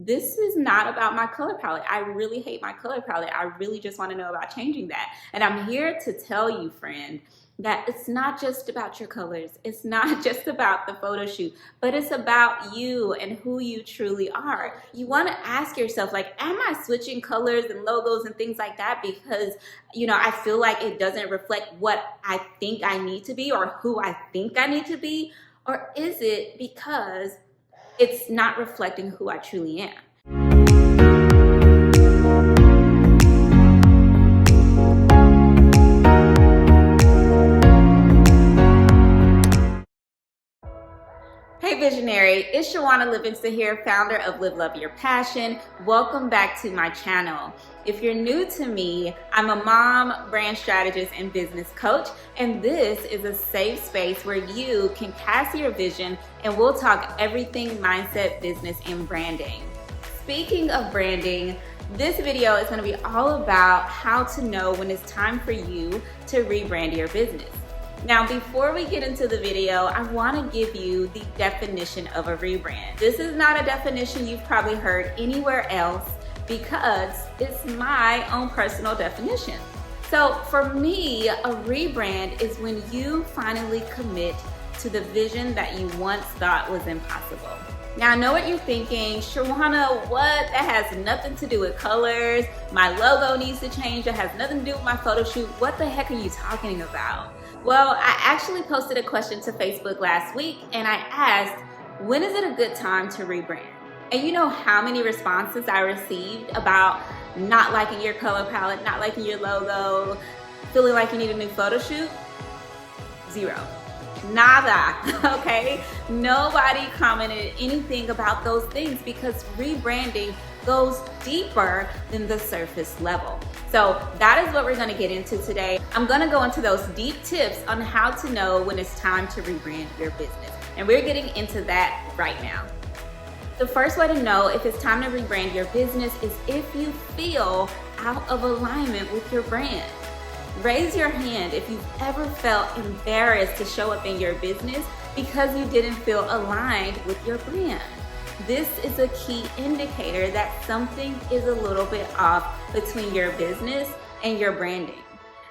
this is not about my color palette. I really hate my color palette. I really just want to know about changing that. And I'm here to tell you, friend, that it's not just about your colors. It's not just about the photo shoot, but it's about you and who you truly are. You want to ask yourself, like, am I switching colors and logos and things like that because, I feel like it doesn't reflect what I think I need to be or who I think I need to be? Or is it because it's not reflecting who I truly am? Hey Visionary, it's Shawana Livingston here, founder of Live Love Your Passion. Welcome back to my channel. If you're new to me, I'm a mom, brand strategist, and business coach, and this is a safe space where you can cast your vision and we'll talk everything mindset, business, and branding. Speaking of branding, this video is going to be all about how to know when it's time for you to rebrand your business. Now, before we get into the video, I want to give you the definition of a rebrand. This is not a definition you've probably heard anywhere else because it's my own personal definition. So for me, a rebrand is when you finally commit to the vision that you once thought was impossible. Now, I know what you're thinking, Shawana, what? That has nothing to do with colors. My logo needs to change. It has nothing to do with my photo shoot. What the heck are you talking about? Well, I actually posted a question to Facebook last week and I asked, when is it a good time to rebrand? And you know how many responses I received about not liking your color palette, not liking your logo, feeling like you need a new photo shoot? Zero. Nada, okay? Nobody commented anything about those things because rebranding goes deeper than the surface level. So that is what we're gonna get into today. I'm gonna go into those deep tips on how to know when it's time to rebrand your business. And we're getting into that right now. The first way to know if it's time to rebrand your business is if you feel out of alignment with your brand. Raise your hand if you've ever felt embarrassed to show up in your business because you didn't feel aligned with your brand. This is a key indicator that something is a little bit off between your business and your branding.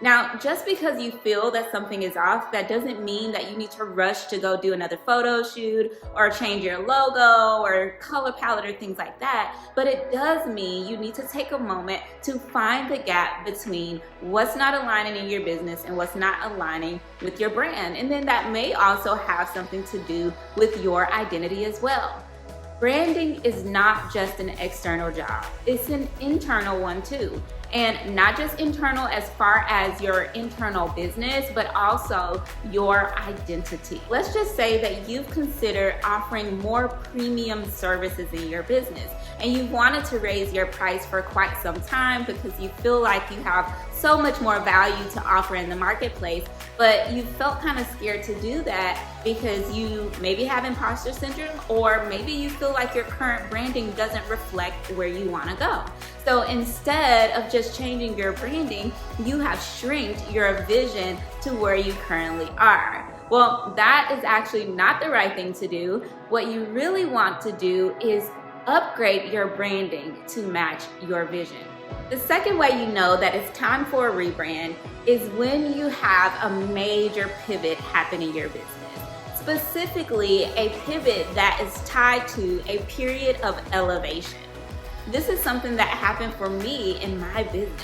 Now, just because you feel that something is off, that doesn't mean that you need to rush to go do another photo shoot or change your logo or color palette or things like that. But it does mean you need to take a moment to find the gap between what's not aligning in your business and what's not aligning with your brand. And then that may also have something to do with your identity as well. Branding is not just an external job, it's an internal one too. And not just internal as far as your internal business, but also your identity. Let's just say that you've considered offering more premium services in your business and you've wanted to raise your price for quite some time because you feel like you have so much more value to offer in the marketplace, but you felt kind of scared to do that because you maybe have imposter syndrome or maybe you feel like your current branding doesn't reflect where you want to go. So instead of just changing your branding, you have shrinked your vision to where you currently are. Well, that is actually not the right thing to do. What you really want to do is upgrade your branding to match your vision. The second way you know that it's time for a rebrand is when you have a major pivot happen in your business. Specifically, a pivot that is tied to a period of elevation. This is something that happened for me in my business.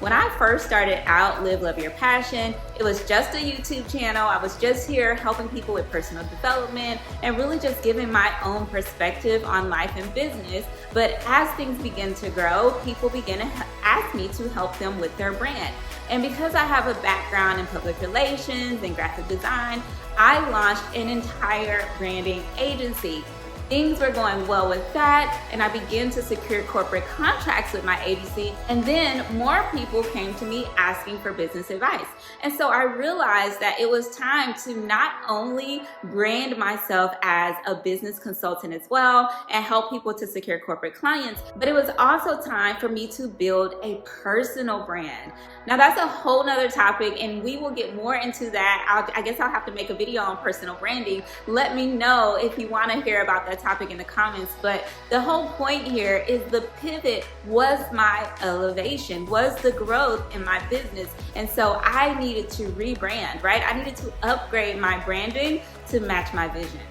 When I first started out Live Love Your Passion, it was just a YouTube channel. I was just here helping people with personal development and really just giving my own perspective on life and business. But as things begin to grow, people begin to ask me to help them with their brand. And because I have a background in public relations and graphic design, I launched an entire branding agency. Things were going well with that, and I began to secure corporate contracts with my agency, and then more people came to me asking for business advice. And so I realized that it was time to not only brand myself as a business consultant as well and help people to secure corporate clients, but it was also time for me to build a personal brand. Now that's a whole nother topic, and we will get more into that. I guess I'll have to make a video on personal branding. Let me know if you want to hear about that that topic in the comments, but the whole point here is the pivot was my elevation, was the growth in my business. And so I needed to rebrand, right? I needed to upgrade my branding to match my vision.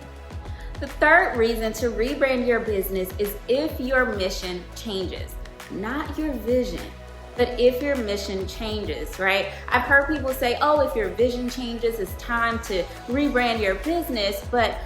The third reason to rebrand your business is if your mission changes, not your vision, but if your mission changes, right? I've heard people say, oh, if your vision changes, it's time to rebrand your business. But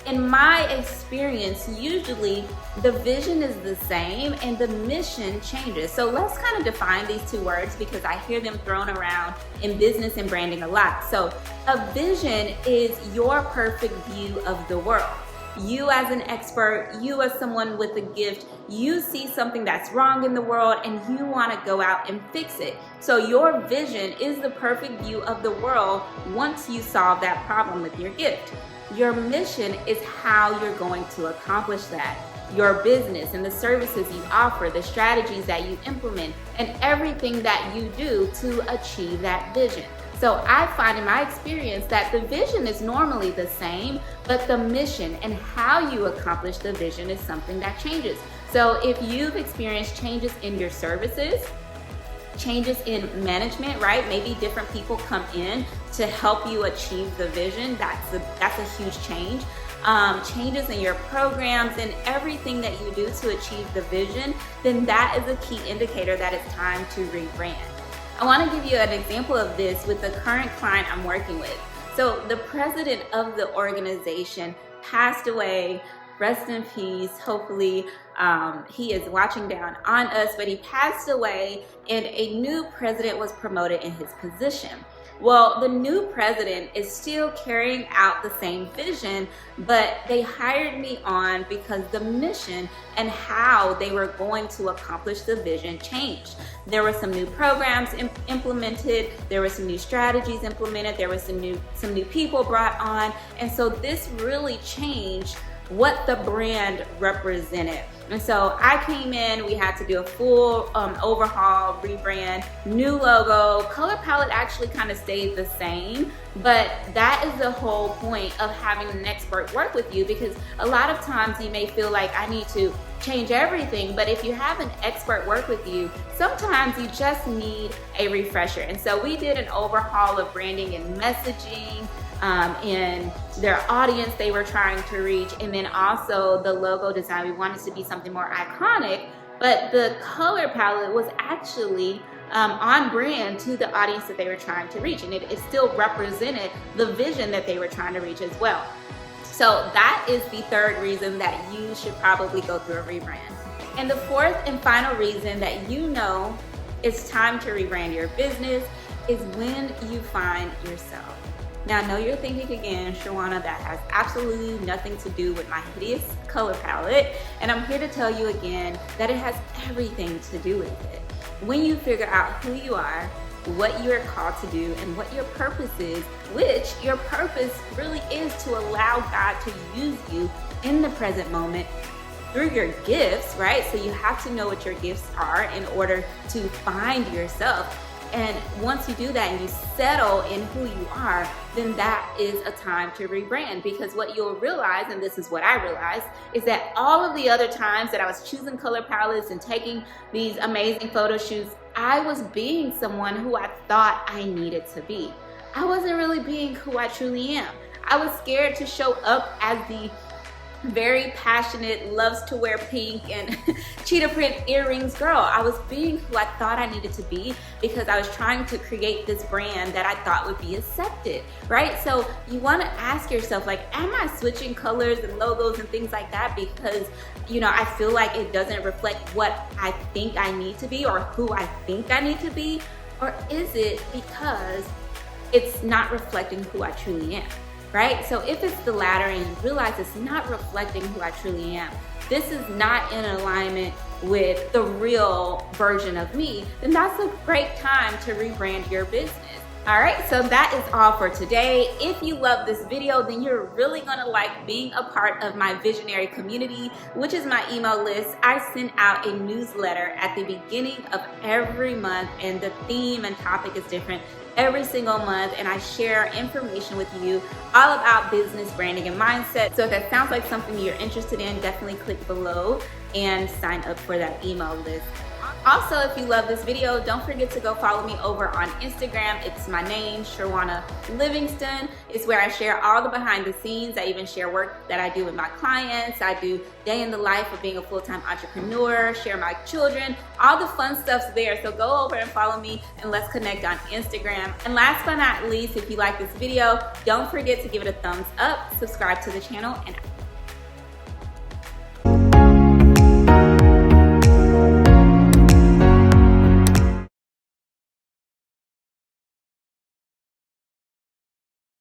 in my experience, usually the vision is the same and the mission changes. So let's kind of define these two words because I hear them thrown around in business and branding a lot. So a vision is your perfect view of the world. You as an expert, you as someone with a gift, you see something that's wrong in the world and you want to go out and fix it. So your vision is the perfect view of the world once you solve that problem with your gift. Your mission is how you're going to accomplish that. Your business and the services you offer, the strategies that you implement, and everything that you do to achieve that vision. So I find in my experience that the vision is normally the same, but the mission and how you accomplish the vision is something that changes. So if you've experienced changes in your services, changes in management, right? Maybe different people come in to help you achieve the vision. That's a huge change. Changes in your programs and everything that you do to achieve the vision, then that is a key indicator that it's time to rebrand. I want to give you an example of this with the current client I'm working with. So the president of the organization passed away. Rest in peace. Hopefully he is watching down on us, but he passed away and a new president was promoted in his position. Well, the new president is still carrying out the same vision, but they hired me on because the mission and how they were going to accomplish the vision changed. There were some new programs implemented, there were some new strategies implemented, there were some new people brought on, and so this really changed what the brand represented. And so I came in, we had to do a full overhaul, rebrand, new logo. Color palette actually kind of stayed the same, but that is the whole point of having an expert work with you, because a lot of times you may feel like I need to change everything, but if you have an expert work with you, sometimes you just need a refresher. And so we did an overhaul of branding and messaging, in their audience they were trying to reach, and then also the logo design. We wanted to be something more iconic, but the color palette was actually on brand to the audience that they were trying to reach, and it still represented the vision that they were trying to reach as well. So that is the third reason that you should probably go through a rebrand. And the fourth and final reason that you know it's time to rebrand your business is when you find yourself. Now, I know you're thinking again, Shawana, that has absolutely nothing to do with my hideous color palette. And I'm here to tell you again that it has everything to do with it. When you figure out who you are, what you're called to do, and what your purpose is, which your purpose really is to allow God to use you in the present moment through your gifts, right? So you have to know what your gifts are in order to find yourself. And once you do that and you settle in who you are, then that is a time to rebrand, because what you'll realize, and this is what I realized, is that all of the other times that I was choosing color palettes and taking these amazing photo shoots, I was being someone who I thought I needed to be. I wasn't really being who I truly am. I was scared to show up as the very passionate, loves to wear pink and cheetah print earrings girl. I was being who I thought I needed to be because I was trying to create this brand that I thought would be accepted, right? So you want to ask yourself, like, am I switching colors and logos and things like that because, you know, I feel like it doesn't reflect what I think I need to be or who I think I need to be? Or is it because it's not reflecting who I truly am? Right? So if it's the latter and you realize it's not reflecting who I truly am, this is not in alignment with the real version of me, then that's a great time to rebrand your business. All right, so that is all for today. If you love this video, then you're really gonna like being a part of my visionary community, which is my email list. I send out a newsletter at the beginning of every month, and the theme and topic is different every single month, and I share information with you all about business, branding, and mindset. So if that sounds like something you're interested in, definitely click below and sign up for that email list. Also, if you love this video, don't forget to go follow me over on Instagram. It's my name, Sherwana Livingston. It's where I share all the behind the scenes. I even share work that I do with my clients. I do day in the life of being a full-time entrepreneur, share my children, all the fun stuff's there. So go over and follow me and let's connect on Instagram. And last but not least, if you like this video, don't forget to give it a thumbs up, subscribe to the channel, and